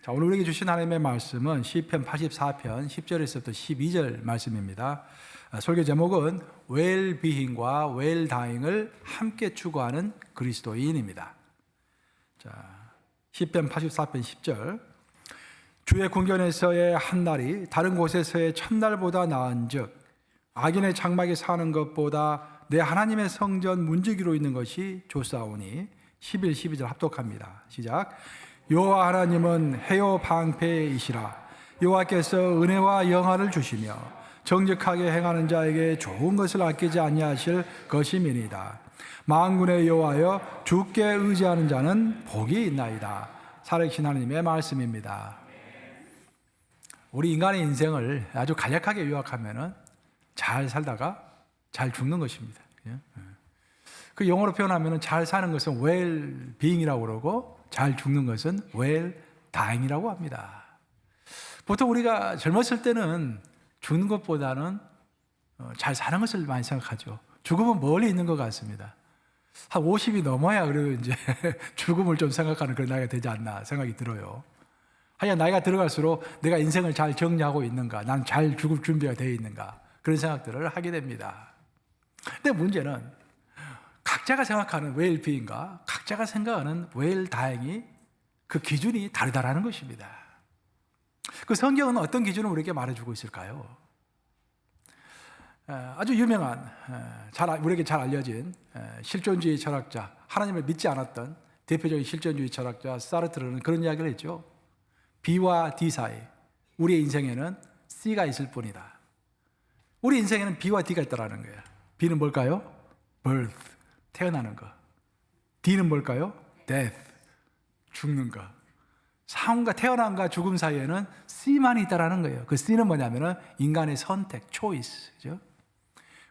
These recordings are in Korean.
자, 오늘 우리에게 주신 하나님의 말씀은 시편 84편 10절에서부터 12절 말씀입니다. 설교 제목은 웰비잉과 웰다잉을 함께 추구하는 그리스도인입니다. 자, 시편 84편 10절. 주의 궁전에서의 한 날이 다른 곳에서의 첫날보다 나은즉 악인의 장막에 사는 것보다 내 하나님의 성전 문지기로 있는 것이 좋사오니. 11, 12절 합독합니다. 시작. 여호와 하나님은 해요 방패이시라. 여호와께서 은혜와 영화를 주시며 정직하게 행하는 자에게 좋은 것을 아끼지 아니하실 것임이니이다. 만군의 여호와여, 주께 의지하는 자는 복이 있나이다. 살아계신 하나님의 말씀입니다. 우리 인간의 인생을 아주 간략하게 요약하면은 잘 살다가 잘 죽는 것입니다. 그 영어로 표현하면은 잘 사는 것은 well-being이라고 그러고 잘 죽는 것은 well-dying이라고 합니다. 보통 우리가 젊었을 때는 죽는 것보다는 잘 사는 것을 많이 생각하죠. 죽음은 멀리 있는 것 같습니다. 한 50이 넘어야 그래도 이제 죽음을 좀 생각하는 그런 나이가 되지 않나 생각이 들어요. 하여간 나이가 들어갈수록 내가 인생을 잘 정리하고 있는가, 난 잘 죽을 준비가 되어 있는가, 그런 생각들을 하게 됩니다. 근데 문제는 각자가 생각하는 웰비잉과 각자가 생각하는 웰다잉이 그 기준이 다르다라는 것입니다. 그 성경은 어떤 기준을 우리에게 말해주고 있을까요? 아주 유명한, 우리에게 잘 알려진 실존주의 철학자, 하나님을 믿지 않았던 대표적인 실존주의 철학자 사르트르는 그런 이야기를 했죠. B와 D 사이, 우리의 인생에는 C가 있을 뿐이다. 우리 인생에는 B와 D가 있다는 거예요. B는 뭘까요? birth, 태어나는 거. D는 뭘까요? death, 죽는 거. 삶과 태어남과 죽음 사이에는 C만이 있다는 거예요. 그 C는 뭐냐면은 인간의 선택, choice죠.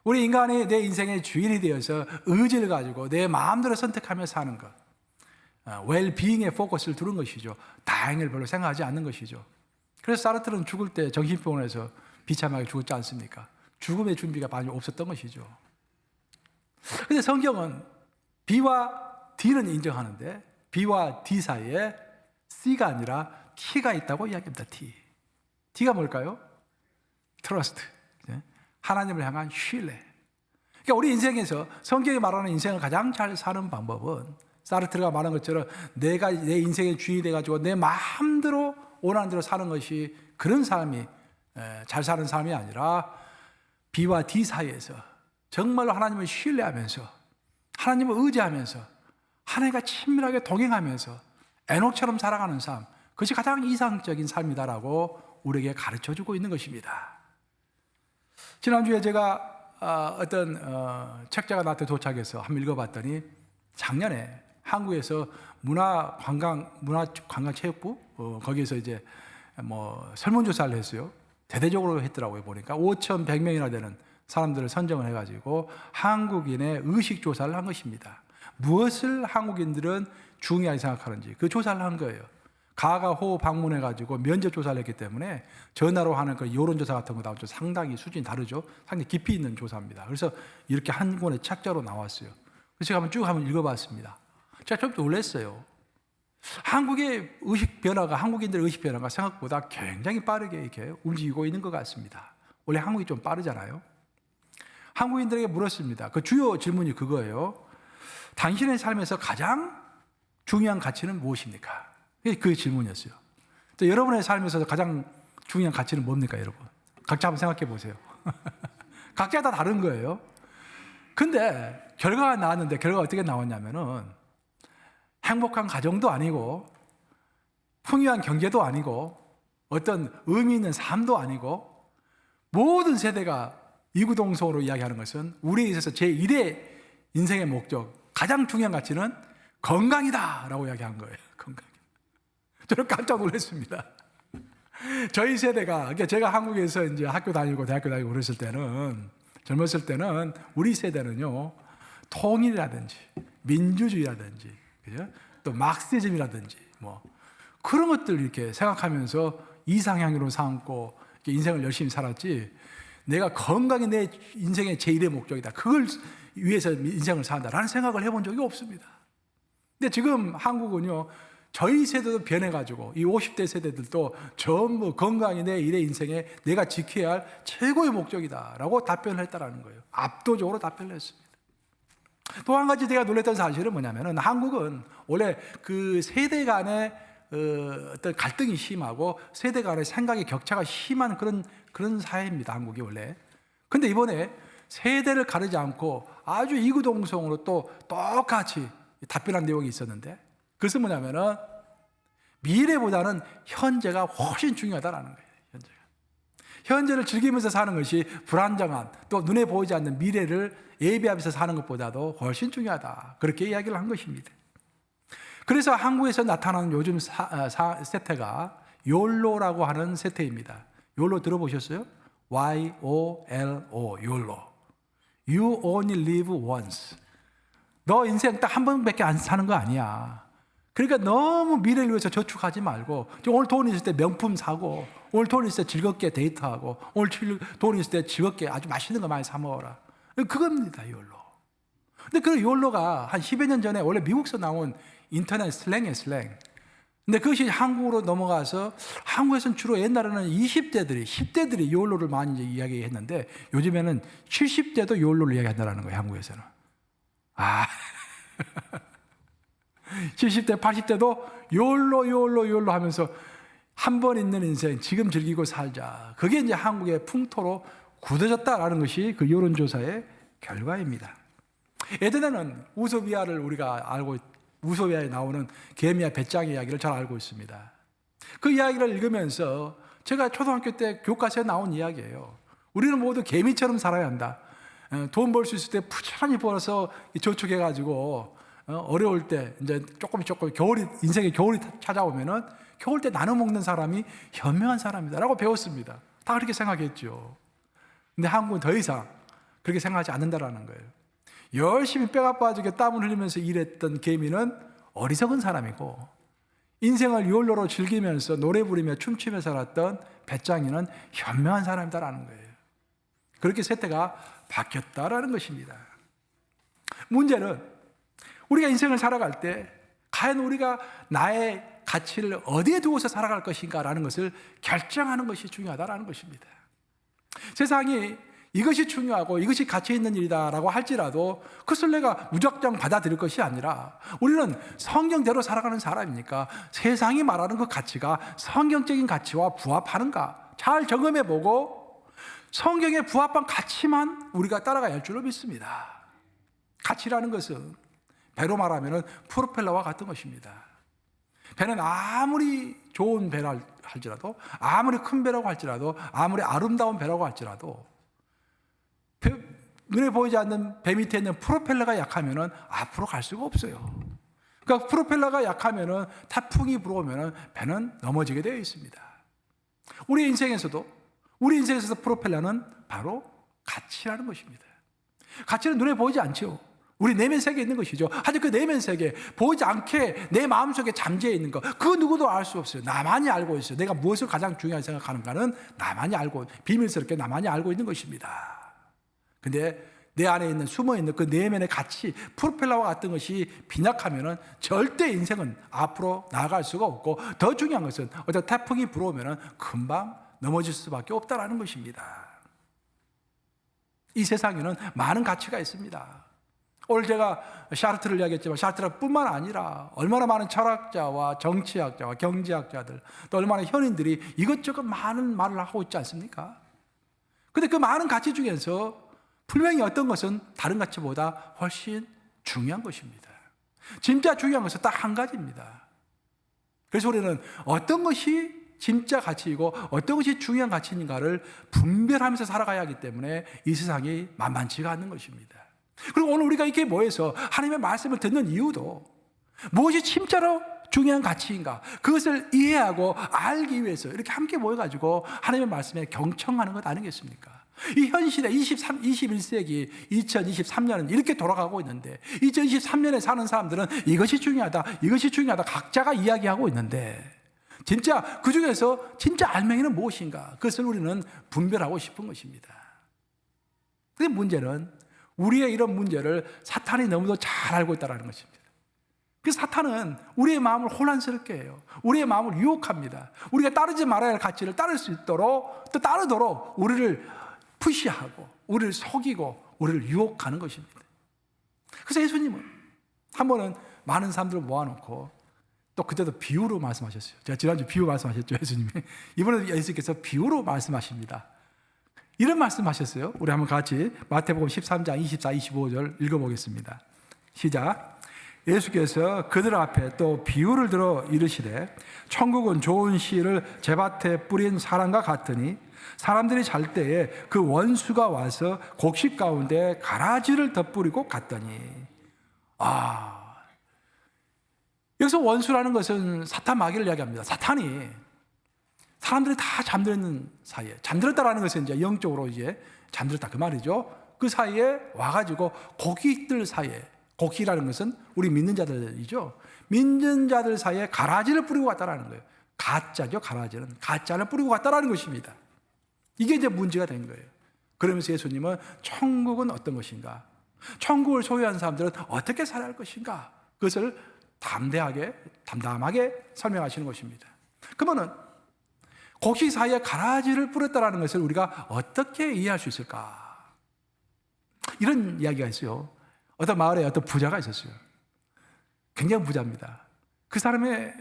우리 인간이 내 인생의 주인이 되어서 의지를 가지고 내 마음대로 선택하며 사는 것. 웰비잉에 포커스를 두는 것이죠. 다행을 별로 생각하지 않는 것이죠. 그래서 사르트르는 죽을 때 정신병원에서 비참하게 죽었지 않습니까? 죽음의 준비가 많이 없었던 것이죠. 그런데 성경은 B와 D는 인정하는데 B와 D 사이에 C가 아니라 T가 있다고 이야기합니다. T가 뭘까요? Trust, 하나님을 향한 신뢰. 그러니까 우리 인생에서 성경이 말하는 인생을 가장 잘 사는 방법은 사르트르가 말한 것처럼 내가 내 인생의 주인이 돼가지고 내 마음대로 원하는 대로 사는 것이 그런 삶이 잘 사는 삶이 아니라 B와 D 사이에서 정말로 하나님을 신뢰하면서 하나님을 의지하면서 하나님과 친밀하게 동행하면서 에녹처럼 살아가는 삶, 그것이 가장 이상적인 삶이다라고 우리에게 가르쳐주고 있는 것입니다. 지난주에 제가 어떤 책자가 나한테 도착해서 한번 읽어봤더니 작년에 한국에서 문화관광체육부 거기에서 이제 설문조사를 했어요. 대대적으로 했더라고요. 보니까 5,100명이나 되는 사람들을 선정을 해가지고 한국인의 의식조사를 한 것입니다. 무엇을 한국인들은 중요하게 생각하는지 그 조사를 한 거예요. 가가호 방문해가지고 면접조사를 했기 때문에 전화로 하는 그 여론조사 같은 거 나오죠. 상당히 수준이 다르죠. 상당히 깊이 있는 조사입니다. 그래서 이렇게 한 권의 책자로 나왔어요. 그래서 제가 한번 읽어봤습니다. 제가 좀 놀랐어요. 한국의 의식 변화가, 한국인들의 의식 변화가 생각보다 굉장히 빠르게 이렇게 움직이고 있는 것 같습니다. 원래 한국이 좀 빠르잖아요. 한국인들에게 물었습니다. 그 주요 질문이 그거예요. 당신의 삶에서 가장 중요한 가치는 무엇입니까? 그 질문이었어요. 여러분의 삶에서 가장 중요한 가치는 뭡니까, 여러분? 각자 한번 생각해 보세요. 각자 다 다른 거예요. 근데 결과가 나왔는데 결과가 어떻게 나왔냐면은 행복한 가정도 아니고 풍요한 경제도 아니고 어떤 의미 있는 삶도 아니고 모든 세대가 이구동성으로 이야기하는 것은 우리에 있어서 제1의 인생의 목적, 가장 중요한 가치는 건강이다라고 이야기한 거예요. 건강. 저는 깜짝 놀랐습니다. 저희 세대가, 그러니까 제가 한국에서 이제 학교 다니고 대학교 다니고 그랬을 때는, 젊었을 때는 우리 세대는요, 통일이라든지 민주주의라든지, 그죠? 또 막시즘이라든지 그런 것들 이렇게 생각하면서 이상향으로 삼고 인생을 열심히 살았지. 내가 건강이 내 인생의 제1의 목적이다. 그걸 위해서 인생을 산다라는 생각을 해본 적이 없습니다. 근데 지금 한국은요, 저희 세대도 변해가지고 이 50대 세대들도 전부 건강이 내 일의 인생에 내가 지켜야 할 최고의 목적이다라고 답변을 했다라는 거예요. 압도적으로 답변을 했습니다. 또 한 가지 제가 놀랐던 사실은 뭐냐면은 한국은 원래 그 세대 간의 어떤 갈등이 심하고 세대 간의 생각의 격차가 심한 그런 사회입니다. 한국이 원래. 근데 이번에 세대를 가르지 않고 아주 이구동성으로 또 똑같이 답변한 내용이 있었는데, 그것은 뭐냐면은 미래보다는 현재가 훨씬 중요하다라는 거예요. 현재를 즐기면서 사는 것이 불안정한, 또 눈에 보이지 않는 미래를 예비하면서 사는 것보다도 훨씬 중요하다, 그렇게 이야기를 한 것입니다. 그래서 한국에서 나타나는 요즘 세태가 욜로라고 하는 세태입니다. 욜로 들어보셨어요? YOLO, 욜로. You only live once. 너 인생 딱 한 번밖에 안 사는 거 아니야. 그러니까 너무 미래를 위해서 저축하지 말고, 오늘 돈 있을 때 명품 사고, 오늘 돈 있을 때 즐겁게 데이트하고, 오늘 돈 있을 때 즐겁게 아주 맛있는 거 많이 사 먹어라. 그겁니다, 욜로. 근데 그 욜로가 한 10여 년 전에 원래 미국에서 나온 인터넷 슬랭이에요, 슬랭. 근데 그것이 한국으로 넘어가서 한국에서는 주로 옛날에는 20대들이, 10대들이 욜로를 많이 이제 이야기했는데 요즘에는 70대도 욜로를 이야기한다는 거예요, 한국에서는. 70대, 80대도 욜로 하면서 한 번 있는 인생 지금 즐기고 살자. 그게 이제 한국의 풍토로 굳어졌다라는 것이 그 여론조사의 결과입니다. 예전에는 우소비아를 우리가 알고, 우소비아에 나오는 개미와 배짱의 이야기를 잘 알고 있습니다. 그 이야기를 읽으면서 제가 초등학교 때 교과서에 나온 이야기예요. 우리는 모두 개미처럼 살아야 한다. 돈 벌 수 있을 때 부지런히 벌어서 저축해가지고 어려울 때 이제 조금 겨울이, 인생의 겨울이 찾아오면은 겨울 때 나눠 먹는 사람이 현명한 사람이다라고 배웠습니다. 다 그렇게 생각했죠. 근데 한국은 더 이상 그렇게 생각하지 않는다라는 거예요. 열심히 뼈가 빠지게 땀을 흘리면서 일했던 개미는 어리석은 사람이고, 인생을 욜로로 즐기면서 노래 부르며 춤추며 살았던 배짱이는 현명한 사람이다라는 거예요. 그렇게 세태가 바뀌었다라는 것입니다. 문제는 우리가 인생을 살아갈 때 과연 우리가 나의 가치를 어디에 두고서 살아갈 것인가라는 것을 결정하는 것이 중요하다라는 것입니다. 세상이 이것이 중요하고 이것이 가치 있는 일이다라고 할지라도 그것을 내가 무작정 받아들일 것이 아니라, 우리는 성경대로 살아가는 사람이니까 세상이 말하는 그 가치가 성경적인 가치와 부합하는가 잘 점검해보고 성경에 부합한 가치만 우리가 따라가야 할 줄로 믿습니다. 가치라는 것은 배로 말하면 프로펠러와 같은 것입니다. 배는 아무리 좋은 배라 할지라도, 아무리 큰 배라고 할지라도, 아무리 아름다운 배라고 할지라도 눈에 보이지 않는 배 밑에 있는 프로펠러가 약하면 앞으로 갈 수가 없어요. 그러니까 프로펠러가 약하면, 태풍이 불어오면 배는 넘어지게 되어 있습니다. 우리 인생에서도 프로펠러는 바로 가치라는 것입니다. 가치는 눈에 보이지 않죠. 우리 내면 세계에 있는 것이죠. 하지만 그 내면 세계, 보이지 않게 내 마음속에 잠재해 있는 것, 그 누구도 알 수 없어요. 나만이 알고 있어요. 내가 무엇을 가장 중요하게 생각하는가는 나만이 알고, 비밀스럽게 나만이 알고 있는 것입니다. 근데 내 안에 있는, 숨어있는 그 내면의 가치, 프로펠러와 같은 것이 빈약하면 절대 인생은 앞으로 나아갈 수가 없고, 더 중요한 것은 어떤 태풍이 불어오면 금방 넘어질 수밖에 없다는 것입니다. 이 세상에는 많은 가치가 있습니다. 오늘 제가 샤르트를 이야기했지만 샤르트뿐만 아니라 얼마나 많은 철학자와 정치학자와 경제학자들, 또 얼마나 현인들이 이것저것 많은 말을 하고 있지 않습니까? 근데 그 많은 가치 중에서 분명히 어떤 것은 다른 가치보다 훨씬 중요한 것입니다. 진짜 중요한 것은 딱 한 가지입니다. 그래서 우리는 어떤 것이 진짜 가치이고 어떤 것이 중요한 가치인가를 분별하면서 살아가야 하기 때문에 이 세상이 만만치가 않는 것입니다. 그리고 오늘 우리가 이렇게 모여서 하나님의 말씀을 듣는 이유도 무엇이 진짜로 중요한 가치인가, 그것을 이해하고 알기 위해서 이렇게 함께 모여가지고 하나님의 말씀에 경청하는 것 아니겠습니까? 이 현 시대 21세기 2023년은 이렇게 돌아가고 있는데, 2023년에 사는 사람들은 이것이 중요하다 각자가 이야기하고 있는데, 진짜 그 중에서 진짜 알맹이는 무엇인가, 그것을 우리는 분별하고 싶은 것입니다. 근데 문제는 우리의 이런 문제를 사탄이 너무도 잘 알고 있다는 것입니다. 그 사탄은 우리의 마음을 혼란스럽게 해요. 우리의 마음을 유혹합니다. 우리가 따르지 말아야 할 가치를 따를 수 있도록, 또 따르도록 우리를 푸시하고 우리를 속이고 우리를 유혹하는 것입니다. 그래서 예수님은 한 번은 많은 사람들을 모아놓고 또 그때도 비유로 말씀하셨어요. 제가 지난주 비유 말씀하셨죠, 예수님이. 이번에도 예수님께서 비유로 말씀하십니다. 이런 말씀하셨어요. 우리 한번 같이 마태복음 13장 24, 25절 읽어보겠습니다. 시작. 예수께서 그들 앞에 또 비유를 들어 이르시되 천국은 좋은 씨를 제밭에 뿌린 사람과 같으니 사람들이 잘 때에 그 원수가 와서 곡식 가운데 가라지를 덧뿌리고 갔더니. 여기서 원수라는 것은 사탄 마귀를 이야기합니다. 사탄이 사람들이 다 잠들었는 사이에, 잠들었다라는 것은 이제 영적으로 이제 잠들었다 그 말이죠. 그 사이에 와가지고 곡식들 사이에, 곡식이라는 것은 우리 믿는 자들이죠. 믿는 자들 사이에 가라지를 뿌리고 갔다라는 거예요. 가짜죠, 가라지는. 가짜를 뿌리고 갔다라는 것입니다. 이게 이제 문제가 된 거예요. 그러면서 예수님은 천국은 어떤 것인가? 천국을 소유한 사람들은 어떻게 살아야 할 것인가? 그것을 담담하게 설명하시는 것입니다. 그러면은 곡식 사이에 가라지를 뿌렸다라는 것을 우리가 어떻게 이해할 수 있을까? 이런 이야기가 있어요. 어떤 마을에 어떤 부자가 있었어요. 굉장히 부자입니다. 그 사람의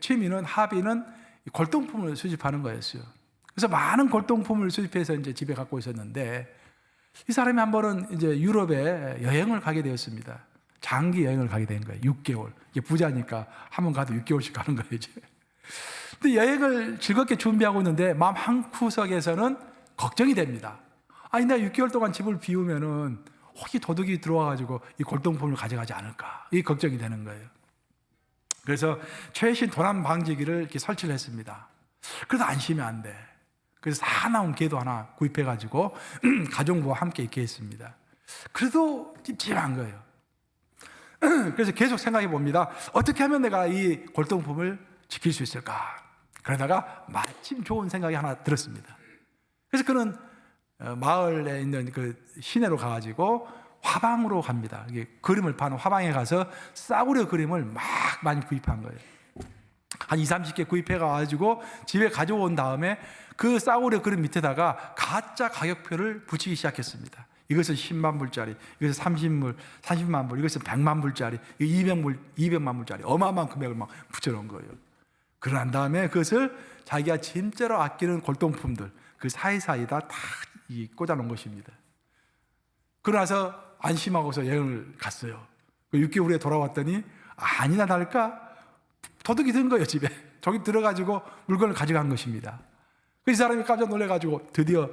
취미는, 하비는 골동품을 수집하는 거였어요. 그래서 많은 골동품을 수집해서 이제 집에 갖고 있었는데, 이 사람이 한 번은 이제 유럽에 여행을 가게 되었습니다. 장기 여행을 가게 된 거예요. 6개월. 이게 부자니까 한 번 가도 6개월씩 가는 거예요, 이제. 근데 여행을 즐겁게 준비하고 있는데 마음 한구석에서는 걱정이 됩니다. 아니, 내가 6개월 동안 집을 비우면은 혹시 도둑이 들어와가지고 이 골동품을 가져가지 않을까? 이 걱정이 되는 거예요. 그래서 최신 도난 방지기를 이렇게 설치를 했습니다. 그래도 안심이 안 돼. 그래서 사나운 개도 하나 구입해가지고 가정부와 함께 있게 했습니다. 그래도 찜찜한 거예요. 그래서 계속 생각해 봅니다. 어떻게 하면 내가 이 골동품을 지킬 수 있을까? 그러다가 마침 좋은 생각이 하나 들었습니다. 그래서 그는 마을에 있는 그 시내로 가가지고 화방으로 갑니다. 이게 그림을 파는 화방에 가서 싸구려 그림을 막 많이 구입한 거예요. 한 20, 30개 구입해가지고 집에 가져온 다음에 그 싸구려 그림 밑에다가 가짜 가격표를 붙이기 시작했습니다. 이것은 10만 불짜리, 이것은 30만 불, 이것은 100만 불짜리, 200만 불짜리 어마어마한 금액을 막 붙여놓은 거예요. 그러난 다음에 그것을 자기가 진짜로 아끼는 골동품들 그 사이사이다 다 꽂아놓은 것입니다. 그러나서 안심하고서 여행을 갔어요. 6개월 후에 돌아왔더니 아니나 다를까 도둑이 든 거예요, 집에. 저기 들어가지고 물건을 가져간 것입니다. 그 사람이 깜짝 놀래가지고 드디어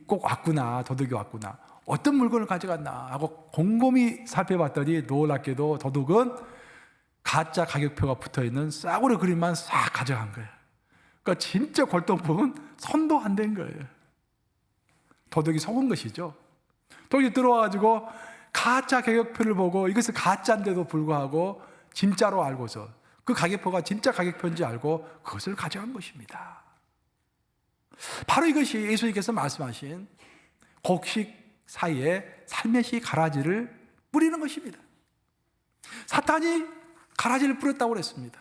꼭 왔구나, 도둑이 왔구나. 어떤 물건을 가져갔나 하고 곰곰이 살펴봤더니 놀랍게도 도둑은 가짜 가격표가 붙어있는 싸구려 그림만 싹 가져간 거예요. 그러니까 진짜 골동품은 손도 안 댄 거예요. 도둑이 속은 것이죠. 도둑이 들어와가지고 가짜 가격표를 보고 이것은 가짜인데도 불구하고 진짜로 알고서 그 가격표가 진짜 가격표인지 알고 그것을 가져간 것입니다. 바로 이것이 예수님께서 말씀하신 곡식 사이에 살며시 가라지를 뿌리는 것입니다. 사탄이 가라지를 뿌렸다고 그랬습니다.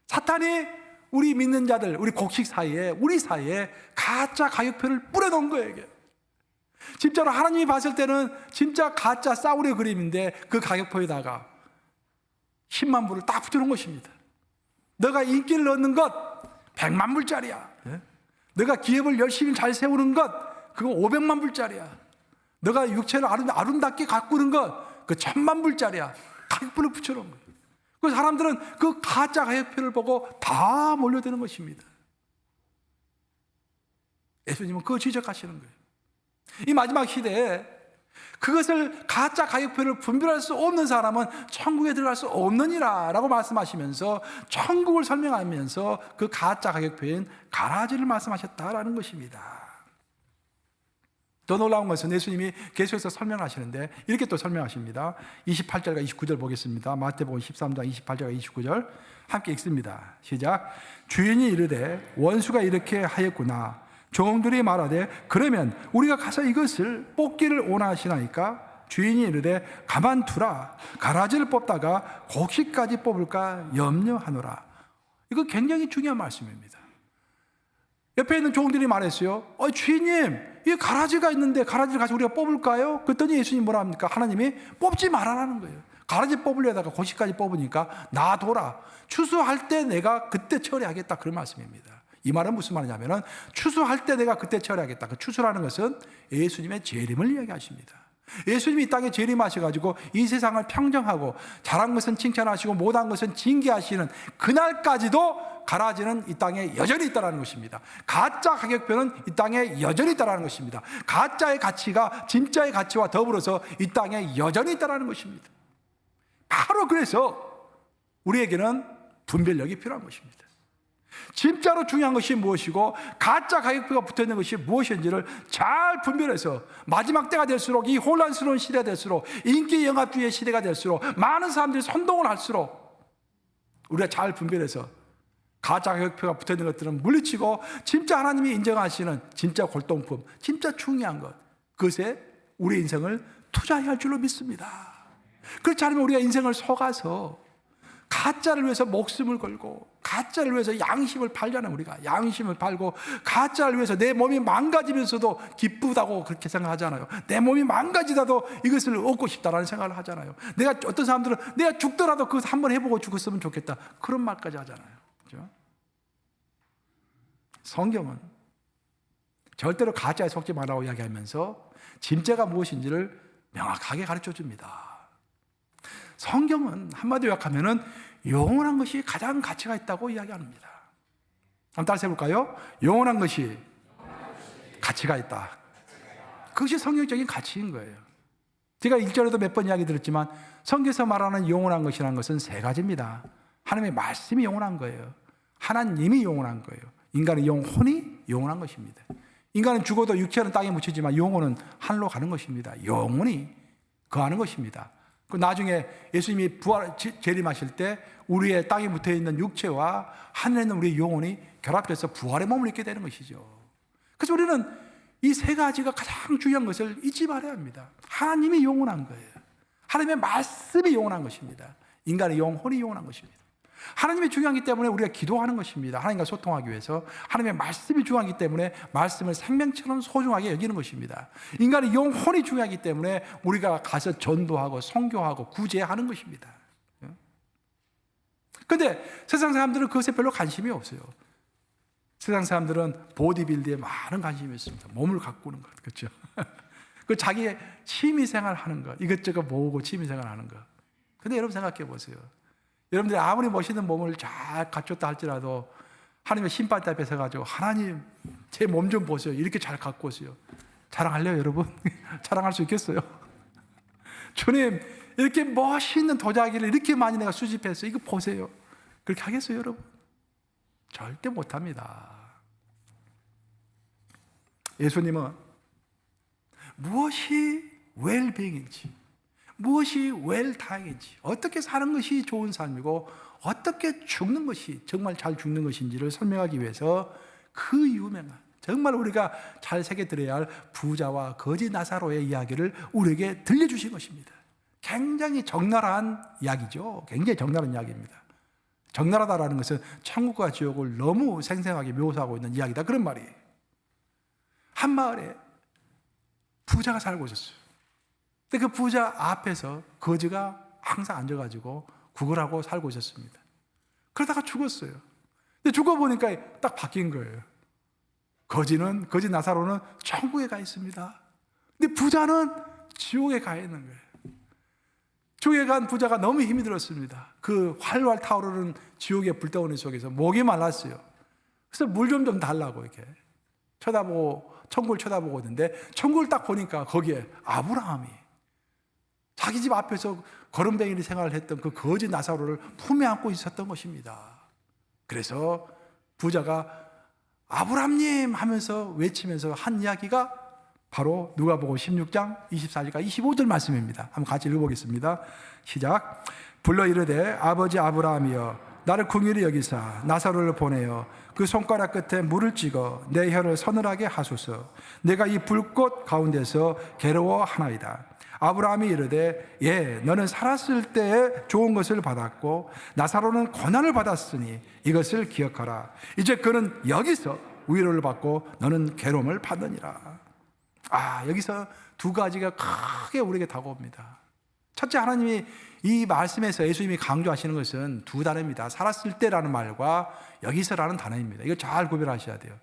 사탄이 우리 믿는 자들, 우리 곡식 사이에, 우리 사이에 가짜 가격표를 뿌려놓은 거예요, 이게. 진짜로 하나님이 봤을 때는 진짜 가짜 싸구려 그림인데 그 가격표에다가 10만 불을 딱 붙여놓은 것입니다. 너가 인기를 얻는 것 100만 불짜리야. 너가 기업을 열심히 잘 세우는 것 그거 500만 불짜리야. 너가 육체를 아름답게 가꾸는 것 그 1000만 불짜리야. 가격표를 붙여놓은 거예요. 그 사람들은 그 가짜 가격표를 보고 다 몰려드는 것입니다. 예수님은 그거 지적하시는 거예요. 이 마지막 시대에 그것을 가짜 가격표를 분별할 수 없는 사람은 천국에 들어갈 수 없느니라 라고 말씀하시면서 천국을 설명하면서 그 가짜 가격표인 가라지를 말씀하셨다라는 것입니다. 더 놀라운 것은 예수님이 계속해서 설명하시는데 이렇게 또 설명하십니다. 28절과 29절 보겠습니다. 마태복음 13장 28절과 29절 함께 읽습니다. 시작. 주인이 이르되 원수가 이렇게 하였구나. 종들이 말하되 그러면 우리가 가서 이것을 뽑기를 원하시나이까? 주인이 이르되 가만두라. 가라지를 뽑다가 곡식까지 뽑을까 염려하노라. 이거 굉장히 중요한 말씀입니다. 옆에 있는 종들이 말했어요. 주인님, 이 가라지가 있는데 가라지를 가지고 우리가 뽑을까요? 그랬더니 예수님이 뭐라 합니까? 하나님이 뽑지 말아라는 거예요. 가라지 뽑으려다가 곡식까지 뽑으니까 놔둬라. 추수할 때 내가 그때 처리하겠다, 그런 말씀입니다. 이 말은 무슨 말이냐면은 추수할 때 내가 그때 처리하겠다. 그 추수라는 것은 예수님의 재림을 이야기하십니다. 예수님이 이 땅에 재림하셔가지고 이 세상을 평정하고 잘한 것은 칭찬하시고 못한 것은 징계하시는 그날까지도 가라지는 이 땅에 여전히 있다는 것입니다. 가짜 가격표는 이 땅에 여전히 있다는 것입니다. 가짜의 가치가 진짜의 가치와 더불어서 이 땅에 여전히 있다는 것입니다. 바로 그래서 우리에게는 분별력이 필요한 것입니다. 진짜로 중요한 것이 무엇이고 가짜 가격표가 붙어있는 것이 무엇인지를 잘 분별해서 마지막 때가 될수록, 이 혼란스러운 시대가 될수록, 인기 영합주의의 시대가 될수록, 많은 사람들이 선동을 할수록 우리가 잘 분별해서 가짜 가격표가 붙어있는 것들은 물리치고 진짜 하나님이 인정하시는 진짜 골동품, 진짜 중요한 것, 그것에 우리 인생을 투자해야 할 줄로 믿습니다. 그렇지 않으면 우리가 인생을 속아서 가짜를 위해서 목숨을 걸고 가짜를 위해서 양심을 팔잖아요. 우리가 양심을 팔고 가짜를 위해서 내 몸이 망가지면서도 기쁘다고 그렇게 생각하잖아요. 내 몸이 망가지다도 이것을 얻고 싶다라는 생각을 하잖아요. 내가, 어떤 사람들은 내가 죽더라도 그것 한번 해보고 죽었으면 좋겠다, 그런 말까지 하잖아요. 그렇죠? 성경은 절대로 가짜에 속지 말라고 이야기하면서 진짜가 무엇인지를 명확하게 가르쳐 줍니다. 성경은 한마디로 요약하면은 영원한 것이 가장 가치가 있다고 이야기합니다. 한번 따라서 해볼까요? 영원한 것이 가치가 있다. 그것이 성경적인 가치인 거예요. 제가 1절에도 몇 번 이야기 드렸지만 성경에서 말하는 영원한 것이라는 것은 세 가지입니다. 하나님의 말씀이 영원한 거예요. 하나님이 영원한 거예요. 인간의 영혼이 영원한 것입니다. 인간은 죽어도 육체는 땅에 묻히지만 영혼은 하늘로 가는 것입니다. 영혼이 거하는 것입니다. 그 나중에 예수님이 재림하실 때 우리의 땅에 묻혀있는 육체와 하늘에 있는 우리의 영혼이 결합돼서 부활의 몸을 입게 되는 것이죠. 그래서 우리는 이 세 가지가 가장 중요한 것을 잊지 말아야 합니다. 하나님이 영원한 거예요. 하나님의 말씀이 영원한 것입니다. 인간의 영혼이 영원한 것입니다. 하나님이 중요하기 때문에 우리가 기도하는 것입니다. 하나님과 소통하기 위해서 하나님의 말씀이 중요하기 때문에 말씀을 생명처럼 소중하게 여기는 것입니다. 인간의 영혼이 중요하기 때문에 우리가 가서 전도하고 선교하고 구제하는 것입니다. 그런데 세상 사람들은 그것에 별로 관심이 없어요. 세상 사람들은 보디빌드에 많은 관심이 있습니다. 몸을 가꾸는 것, 그렇죠? 그 자기의 취미생활 하는 것, 이것저것 모으고 취미생활 하는 것. 근데 여러분 생각해 보세요. 여러분들이 아무리 멋있는 몸을 잘 갖췄다 할지라도 하나님의 심판 앞에 서가지고 하나님 제 몸 좀 보세요, 이렇게 잘 갖고 오세요, 자랑할래요 여러분? 자랑할 수 있겠어요? 주님 이렇게 멋있는 도자기를 이렇게 많이 내가 수집했어요, 이거 보세요, 그렇게 하겠어요 여러분? 절대 못합니다. 예수님은 무엇이 웰빙인지, 무엇이 웰다잉인지, 어떻게 사는 것이 좋은 삶이고 어떻게 죽는 것이 정말 잘 죽는 것인지를 설명하기 위해서 그 유명한, 정말 우리가 잘 새겨들어야 할 부자와 거지 나사로의 이야기를 우리에게 들려주신 것입니다. 굉장히 적나라한 이야기죠. 굉장히 적나라한 이야기입니다. 적나라하다라는 것은 천국과 지옥을 너무 생생하게 묘사하고 있는 이야기다, 그런 말이에요. 한 마을에 부자가 살고 있었어요. 근데 그 부자 앞에서 거지가 항상 앉아가지고 구걸하고 살고 있었습니다. 그러다가 죽었어요. 근데 죽어보니까 딱 바뀐 거예요. 거지 나사로는 천국에 가 있습니다. 근데 부자는 지옥에 가 있는 거예요. 지옥에 간 부자가 너무 힘이 들었습니다. 그 활활 타오르는 지옥의 불덩어리 속에서 목이 말랐어요. 그래서 물 좀 달라고 이렇게 쳐다보고, 천국을 쳐다보고 있는데 천국을 딱 보니까 거기에 아브라함이 자기 집 앞에서 거름뱅이를 생활을 했던 그 거지 나사로를 품에 안고 있었던 것입니다. 그래서 부자가 아브라함님 하면서 외치면서 한 이야기가 바로 누가복음 16장 24절과 25절 말씀입니다. 한번 같이 읽어보겠습니다. 시작. 불러 이르되 아버지 아브라함이여 나를 긍휼히 여기사 나사로를 보내어 그 손가락 끝에 물을 찍어 내 혀를 서늘하게 하소서. 내가 이 불꽃 가운데서 괴로워하나이다. 아브라함이 이르되 예, 너는 살았을 때에 좋은 것을 받았고 나사로는 고난을 받았으니 이것을 기억하라. 이제 그는 여기서 위로를 받고 너는 괴로움을 받느니라. 여기서 두 가지가 크게 우리에게 다가옵니다. 첫째, 하나님이 이 말씀에서 예수님이 강조하시는 것은 두 단어입니다. 살았을 때라는 말과 여기서라는 단어입니다. 이거 잘 구별하셔야 돼요.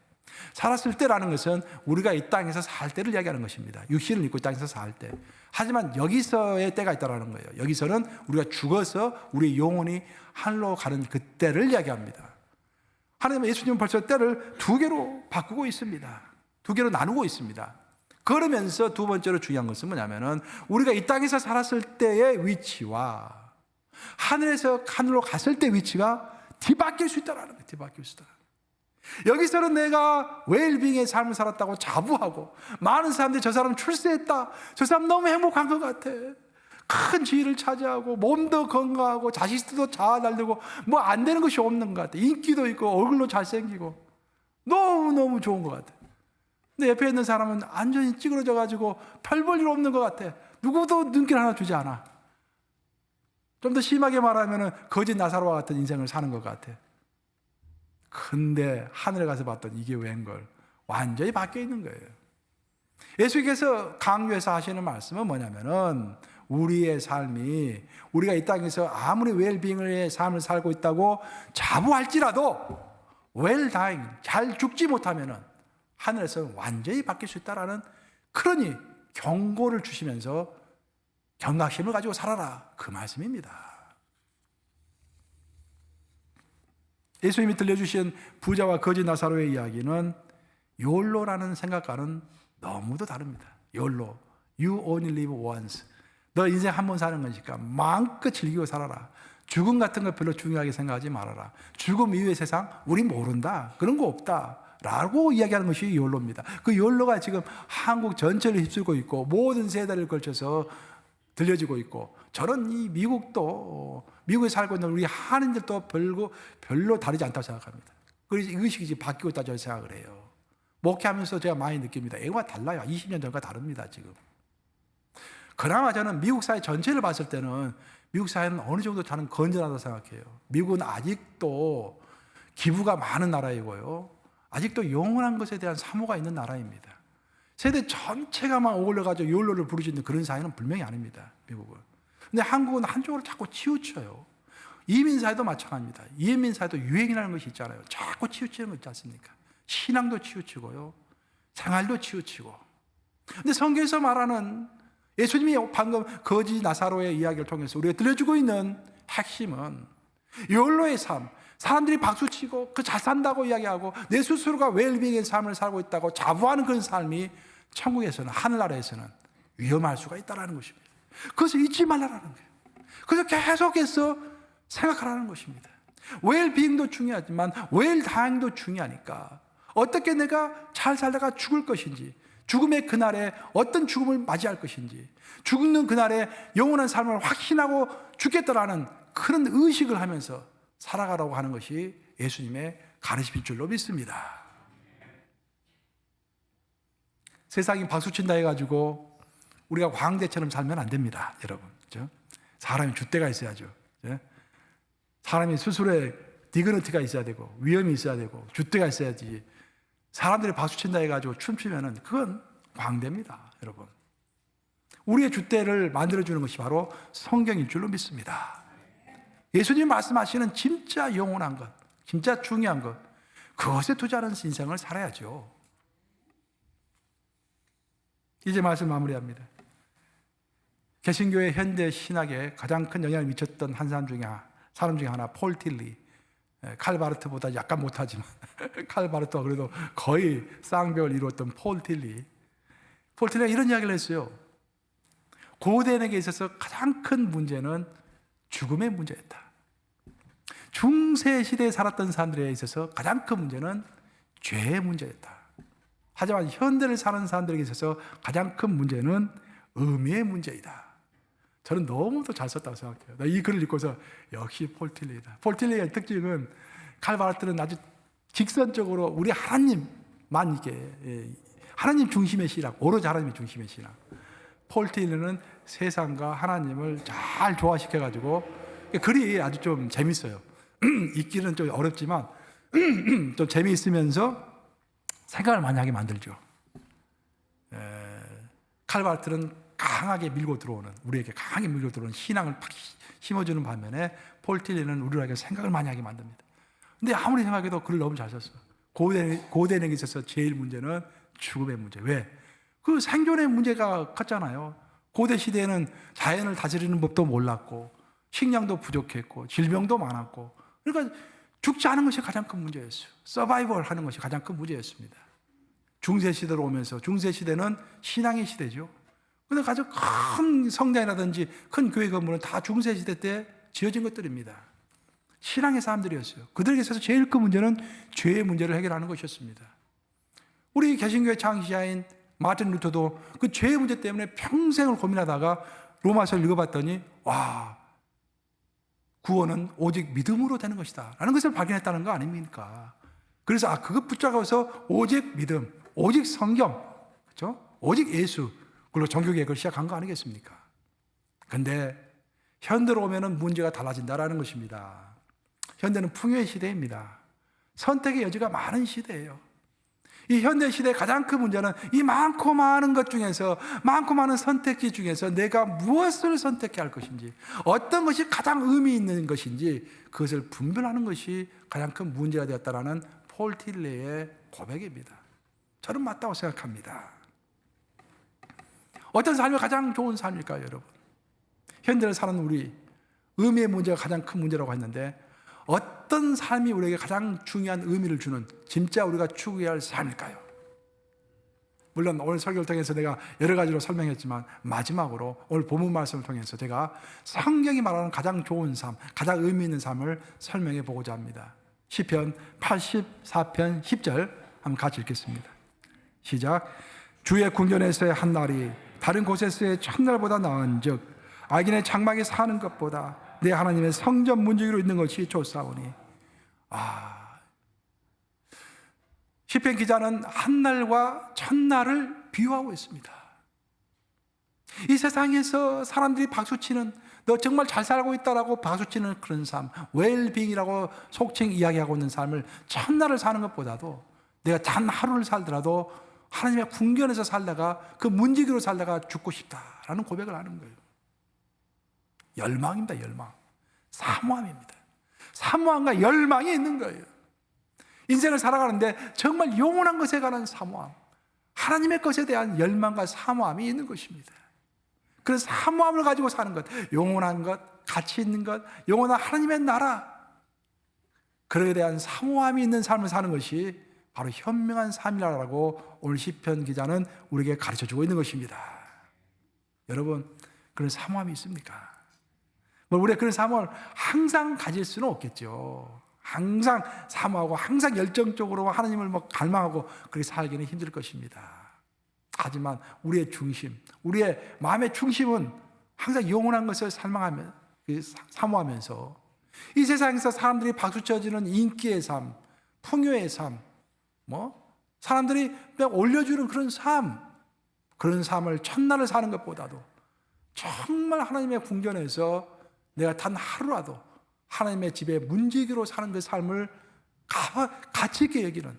살았을 때라는 것은 우리가 이 땅에서 살 때를 이야기하는 것입니다. 육신을 입고 이 땅에서 살 때. 하지만 여기서의 때가 있다는 거예요. 여기서는 우리가 죽어서 우리 영혼이 하늘로 가는 그 때를 이야기합니다. 하나님은 예수님은 벌써 때를 두 개로 바꾸고 있습니다. 두 개로 나누고 있습니다. 그러면서 두 번째로 중요한 것은 뭐냐면은 우리가 이 땅에서 살았을 때의 위치와 하늘에서 하늘로 갔을 때 위치가 뒤바뀔 수 있다는 거예요. 뒤바뀔 수 있다. 여기서는 내가 웰빙의 삶을 살았다고 자부하고 많은 사람들이 저 사람 출세했다, 저 사람 너무 행복한 것 같아, 큰 지위를 차지하고 몸도 건강하고 자식들도 잘 날리고 뭐 안 되는 것이 없는 것 같아. 인기도 있고 얼굴도 잘생기고 너무너무 좋은 것 같아. 근데 옆에 있는 사람은 완전히 찌그러져 가지고 별 볼 일 없는 것 같아. 누구도 눈길 하나 주지 않아. 좀 더 심하게 말하면 거짓 나사로와 같은 인생을 사는 것 같아. 근데 하늘에 가서 봤더니 이게 웬걸, 완전히 바뀌어 있는 거예요. 예수께서 강조해서 하시는 말씀은 뭐냐면은 우리의 삶이, 우리가 이 땅에서 아무리 웰빙의 삶을 살고 있다고 자부할지라도 웰다잉, 잘 죽지 못하면은 하늘에서 완전히 바뀔 수 있다라는, 그러니 경고를 주시면서 경각심을 가지고 살아라, 그 말씀입니다. 예수님이 들려주신 부자와 거지 나사로의 이야기는 욜로라는 생각과는 너무도 다릅니다. 욜로, you only live once. 너 인생 한 번 사는 거니까 마음껏 즐기고 살아라. 죽음 같은 거 별로 중요하게 생각하지 말아라. 죽음 이후의 세상 우리 모른다, 그런 거 없다 라고 이야기하는 것이 욜로입니다. 그 욜로가 지금 한국 전체를 휩쓸고 있고 모든 세대를 걸쳐서 들려지고 있고, 저는 이 미국에 살고 있는 우리 한인들도 별로 다르지 않다고 생각합니다. 그래서 이 의식이 지금 바뀌고 있다고 저는 생각을 해요. 목회하면서 제가 많이 느낍니다. 이거와 달라요. 20년 전과 다릅니다, 지금. 그나마 저는 미국 사회 전체를 봤을 때는 미국 사회는 어느 정도 저는 건전하다고 생각해요. 미국은 아직도 기부가 많은 나라이고요, 아직도 영원한 것에 대한 사모가 있는 나라입니다. 세대 전체가 막 어울려가지고 욜로를 부르짖는 그런 사회는 분명히 아닙니다, 미국은. 근데 한국은 한쪽으로 자꾸 치우쳐요. 이민사회도 마찬가지입니다. 이민사회도 유행이라는 것이 있잖아요. 자꾸 치우치는 거 있지 않습니까? 신앙도 치우치고요, 생활도 치우치고. 근데 성경에서 말하는 예수님이 방금 거지 나사로의 이야기를 통해서 우리가 들려주고 있는 핵심은 욜로의 삶, 사람들이 박수치고 그 잘 산다고 이야기하고 내 스스로가 웰빙의 삶을 살고 있다고 자부하는 그런 삶이 천국에서는, 하늘나라에서는 위험할 수가 있다는 것입니다. 그것을 잊지 말라는 거예요. 그래서 계속해서 생각하라는 것입니다. 웰빙도 중요하지만 웰다잉도 중요하니까 어떻게 내가 잘 살다가 죽을 것인지, 죽음의 그날에 어떤 죽음을 맞이할 것인지, 죽는 그날에 영원한 삶을 확신하고 죽겠다라는 그런 의식을 하면서 살아가라고 하는 것이 예수님의 가르치신 줄로 믿습니다. 세상이 박수친다 해가지고 우리가 광대처럼 살면 안 됩니다, 여러분. 그렇죠? 사람이 줏대가 있어야죠. 그렇죠? 사람이 스스로의 디그니티가 있어야 되고 위엄이 있어야 되고 줏대가 있어야지. 사람들이 박수친다 해가지고 춤추면은 그건 광대입니다, 여러분. 우리의 줏대를 만들어주는 것이 바로 성경일 줄로 믿습니다. 예수님 말씀하시는 진짜 영원한 것, 진짜 중요한 것, 그것에 투자하는 인생을 살아야죠. 이제 말씀 마무리합니다. 개신교의 현대 신학에 가장 큰 영향을 미쳤던 사람 중에 하나, 폴 틸리. 칼 바르트보다 약간 못하지만 칼 바르트가 그래도 거의 쌍벽을 이루었던 폴 틸리. 폴 틸리가 이런 이야기를 했어요. 고대인에게 있어서 가장 큰 문제는 죽음의 문제였다. 중세 시대에 살았던 사람들에 있어서 가장 큰 문제는 죄의 문제였다. 하지만 현대를 사는 사람들에게 있어서 가장 큰 문제는 의미의 문제이다. 저는 너무도 잘 썼다고 생각해요. 이 글을 읽고서 역시 폴틸레이다. 폴틸레이의 특징은 칼바르트는 아주 직선적으로 우리 하나님만 이게 하나님 중심의 신학, 오로지 하나님의 중심의 신학. 폴틸레이는 세상과 하나님을 잘 조화시켜가지고 글이 아주 좀 재밌어요. 읽기는 좀 어렵지만 좀 재미있으면서 생각을 많이 하게 만들죠. 칼바르트는 강하게 밀고 들어오는, 우리에게 강하게 밀고 들어오는 신앙을 팍 심어주는 반면에 폴틸레이는 우리에게 생각을 많이 하게 만듭니다. 근데 아무리 생각해도 글을 너무 잘 썼어. 고대인에게 있어서 제일 문제는 죽음의 문제. 왜? 그 생존의 문제가 컸잖아요. 고대 시대에는 자연을 다스리는 법도 몰랐고 식량도 부족했고 질병도 많았고, 그러니까 죽지 않은 것이 가장 큰 문제였어요. 서바이벌 하는 것이 가장 큰 문제였습니다. 중세 시대로 오면서, 중세 시대는 신앙의 시대죠. 그런데 아주 큰 성당이라든지 큰 교회 건물은 다 중세 시대 때 지어진 것들입니다. 신앙의 사람들이었어요. 그들에게 있어서 제일 큰 문제는 죄의 문제를 해결하는 것이었습니다. 우리 개신교의 창시자인 마틴 루터도 그 죄의 문제 때문에 평생을 고민하다가 로마서를 읽어봤더니 와, 구원은 오직 믿음으로 되는 것이다 라는 것을 발견했다는 거 아닙니까? 그래서 그것 붙잡아서 오직 믿음, 오직 성경, 그렇죠? 오직 예수, 그걸로 종교개혁을 시작한 거 아니겠습니까? 근데 현대로 오면은 문제가 달라진다라는 것입니다. 현대는 풍요의 시대입니다. 선택의 여지가 많은 시대예요. 이 현대 시대의 가장 큰 문제는 이 많고 많은 것 중에서, 많고 많은 선택지 중에서 내가 무엇을 선택해야 할 것인지, 어떤 것이 가장 의미 있는 것인지 그것을 분별하는 것이 가장 큰 문제가 되었다라는 폴틸레이의 고백입니다. 저는 맞다고 생각합니다. 어떤 삶이 가장 좋은 삶일까요, 여러분? 현대를 사는 우리, 의미의 문제가 가장 큰 문제라고 했는데 어떤 삶이 우리에게 가장 중요한 의미를 주는, 진짜 우리가 추구해야 할 삶일까요? 물론 오늘 설교를 통해서 내가 여러 가지로 설명했지만 마지막으로 오늘 본문 말씀을 통해서 제가 성경이 말하는 가장 좋은 삶, 가장 의미 있는 삶을 설명해 보고자 합니다. 시편 84편 10절 한번 같이 읽겠습니다. 시작. 주의 궁전에서의 한 날이 다른 곳에서의 첫날보다 나은 즉 악인의 장막에 사는 것보다 내 하나님의 성전 문지기로 있는 것이 좋사오니. 시편 기자는 한날과 첫날을 비유하고 있습니다. 이 세상에서 사람들이 박수치는, 너 정말 잘 살고 있다라고 박수치는 그런 삶, 웰빙이라고 속칭 이야기하고 있는 삶을 첫날을 사는 것보다도 내가 단 하루를 살더라도 하나님의 궁전에서 살다가 그 문지기로 살다가 죽고 싶다라는 고백을 하는 거예요. 열망입니다. 열망. 사모함입니다. 사모함과 열망이 있는 거예요. 인생을 살아가는데 정말 영원한 것에 관한 사모함, 하나님의 것에 대한 열망과 사모함이 있는 것입니다. 그래서 사모함을 가지고 사는 것, 영원한 것, 가치 있는 것, 영원한 하나님의 나라, 그에 대한 사모함이 있는 삶을 사는 것이 바로 현명한 삶이라고 오늘 시편 기자는 우리에게 가르쳐주고 있는 것입니다. 여러분, 그런 사모함이 있습니까? 우리가 그런 사모함을 항상 가질 수는 없겠죠. 항상 사모하고 항상 열정적으로 하나님을 갈망하고 그렇게 살기는 힘들 것입니다. 하지만 우리의 중심, 우리의 마음의 중심은 항상 영원한 것을 사모하면서 이 세상에서 사람들이 박수쳐주는 인기의 삶, 풍요의 삶, 사람들이 올려주는 그런 삶, 그런 삶을 첫날을 사는 것보다도 정말 하나님의 궁전에서 내가 단 하루라도 하나님의 집에 문지기로 사는 그 삶을 가치 있게 여기는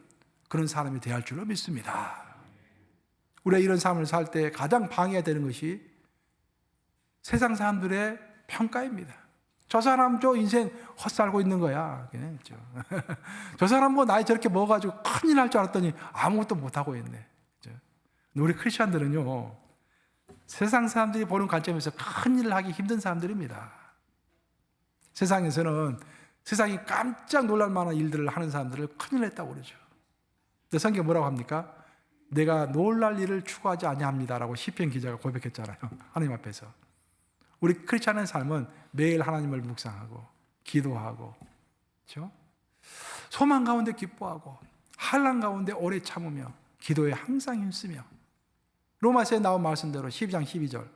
그런 사람이 되어야 할 줄로 믿습니다. 우리가 이런 삶을 살 때 가장 방해가 되는 것이 세상 사람들의 평가입니다. 저 사람 저 인생 헛살고 있는 거야. 저 사람 나이 저렇게 먹어가지고 큰일 날 줄 알았더니 아무것도 못하고 있네. 우리 크리스천들은요, 세상 사람들이 보는 관점에서 큰일을 하기 힘든 사람들입니다. 세상에서는 세상이 깜짝 놀랄 만한 일들을 하는 사람들을 큰일 했다고 그러죠. 근데 성경 뭐라고 합니까? 내가 놀랄 일을 추구하지 아니합니다라고 시편 기자가 고백했잖아요. 하나님 앞에서. 우리 크리스찬의 삶은 매일 하나님을 묵상하고 기도하고, 그렇죠? 소망 가운데 기뻐하고 환난 가운데 오래 참으며 기도에 항상 힘쓰며, 로마서에 나온 말씀대로 12장 12절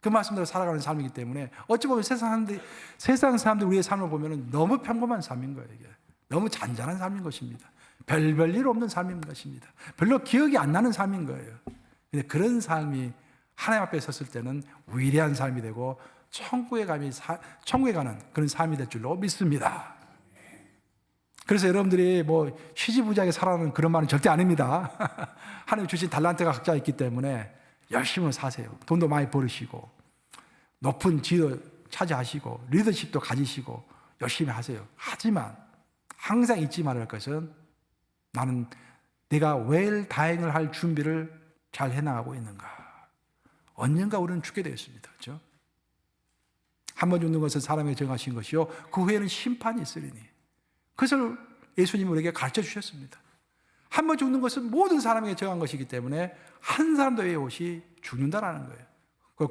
그 말씀대로 살아가는 삶이기 때문에 어찌 보면 세상 사람들 우리의 삶을 보면 너무 평범한 삶인 거예요. 이게 너무 잔잔한 삶인 것입니다. 별일 없는 삶인 것입니다. 별로 기억이 안 나는 삶인 거예요. 근데 그런 삶이 하나님 앞에 섰을 때는 위대한 삶이 되고 천국에 가는 그런 삶이 될 줄로 믿습니다. 그래서 여러분들이 뭐 시지부지하게 살아가는 그런 말은 절대 아닙니다. 하나님 주신 달란트가 각자 있기 때문에 열심히 사세요. 돈도 많이 벌으시고 높은 지위도 차지하시고 리더십도 가지시고 열심히 하세요. 하지만 항상 잊지 말아야 할 것은 나는 내가 웰다잉을 할 준비를 잘 해나가고 있는가. 언젠가 우리는 죽게 되어 있습니다. 그렇죠? 한 번 죽는 것은 사람에게 정하신 것이요 그 후에는 심판이 있으리니. 그것을 예수님이 우리에게 가르쳐 주셨습니다. 한 번 죽는 것은 모든 사람에게 정한 것이기 때문에 한 사람도 외없이 죽는다라는 거예요.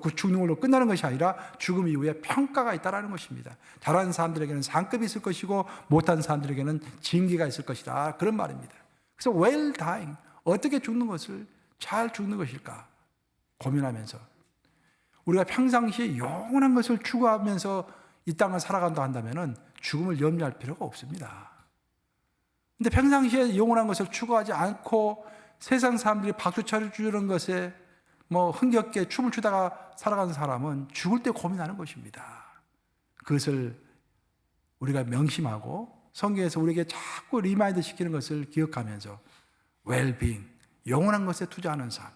그 죽는 걸로 끝나는 것이 아니라 죽음 이후에 평가가 있다라는 것입니다. 잘하는 사람들에게는 상급이 있을 것이고 못한 사람들에게는 징계가 있을 것이다. 그런 말입니다. 그래서 well dying, 어떻게 죽는 것을 잘 죽는 것일까 고민하면서 우리가 평상시에 영원한 것을 추구하면서 이 땅을 살아간다 한다면 죽음을 염려할 필요가 없습니다. 근데 평상시에 영원한 것을 추구하지 않고 세상 사람들이 박수 쳐주는 것에 뭐 흥겹게 춤을 추다가 살아가는 사람은 죽을 때 고민하는 것입니다. 그것을 우리가 명심하고 성경에서 우리에게 자꾸 리마인드 시키는 것을 기억하면서 웰빙, 영원한 것에 투자하는 삶,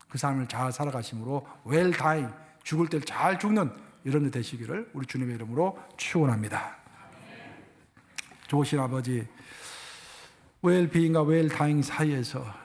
그 삶을 잘 살아가심으로 웰다잉, 죽을 때 잘 죽는 여러분들 되시기를 우리 주님의 이름으로 축원합니다. 좋으신 아버지, 웰빙과 웰다잉 사이에서